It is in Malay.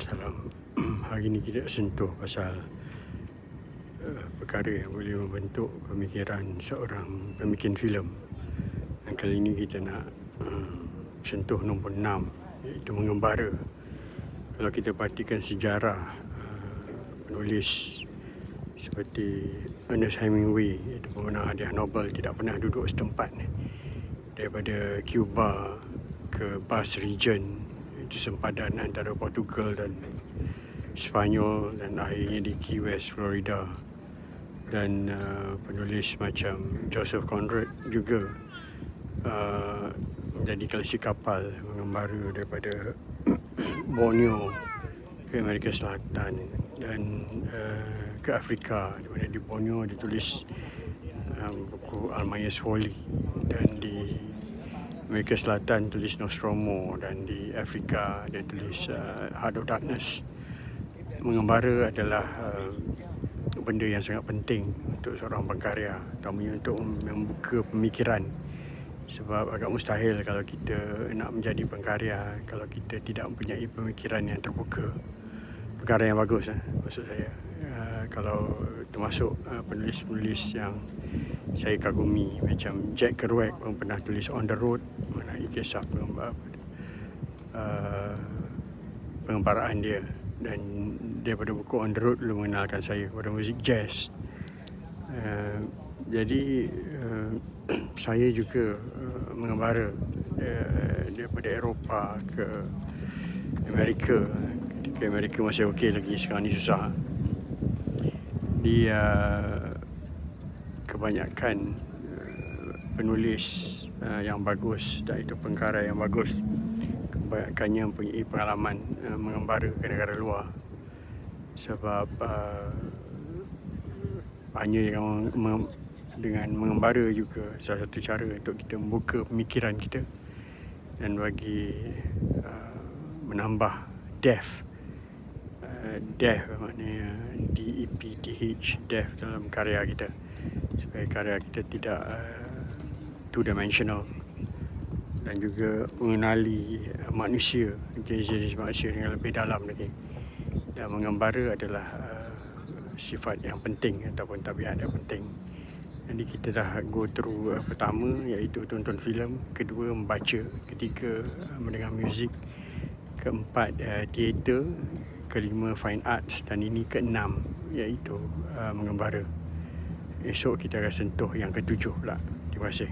Salam. Hari ini kita sentuh pasal perkara yang boleh membentuk pemikiran seorang pembikin filem. Dan kali ini kita nak sentuh nombor 6, iaitu mengembara. Kalau kita perhatikan sejarah penulis seperti Ernest Hemingway, iaitu pemenang hadiah Nobel, tidak pernah duduk setempat. Daripada Cuba ke Basque Region, itu sempadan antara Portugal dan Sepanyol, dan akhirnya di Key West, Florida. Dan penulis macam Joseph Conrad juga menjadi kalisi kapal mengembara daripada Borneo ke Amerika Selatan dan ke Afrika, di mana di Borneo dia tulis buku Almayers Folly, dan di Amerika Selatan tulis Nostromo, dan di Afrika dia tulis Heart of Darkness. Mengembara adalah benda yang sangat penting untuk seorang pengkarya, terutamanya untuk membuka pemikiran. Sebab agak mustahil kalau kita nak menjadi pengkarya kalau kita tidak mempunyai pemikiran yang terbuka. Pengkarya yang bagus, maksud saya. Kalau termasuk penulis-penulis yang saya kagumi, macam Jack Kerouac pun pernah tulis On the Road, mengenai kisah pengembaraan dia. Dan daripada buku On the Road dulu mengenalkan saya kepada muzik jazz. Jadi saya juga mengembara daripada Eropah ke Amerika. Ketika Amerika masih okey lagi, sekarang ni susah. Kebanyakan penulis yang bagus, dan itu pengkarya yang bagus, kebanyakannya mempunyai pengalaman mengembara ke negara luar. Sebab hanya dengan mengembara juga salah satu cara untuk kita membuka pemikiran kita dan bagi menambah depth maknanya DEPTH, depth dalam karya kita, supaya karya kita tidak two-dimensional, dan juga mengenali manusia, jenis manusia dengan lebih dalam lagi. Dan mengembara adalah sifat yang penting ataupun tabiat yang penting. Jadi kita dah go through pertama, iaitu tonton filem, kedua membaca, ketiga mendengar muzik, keempat teater, kelima fine arts, dan ini keenam, iaitu mengembara. Esok kita akan sentuh yang ketujuh pula. Terima kasih.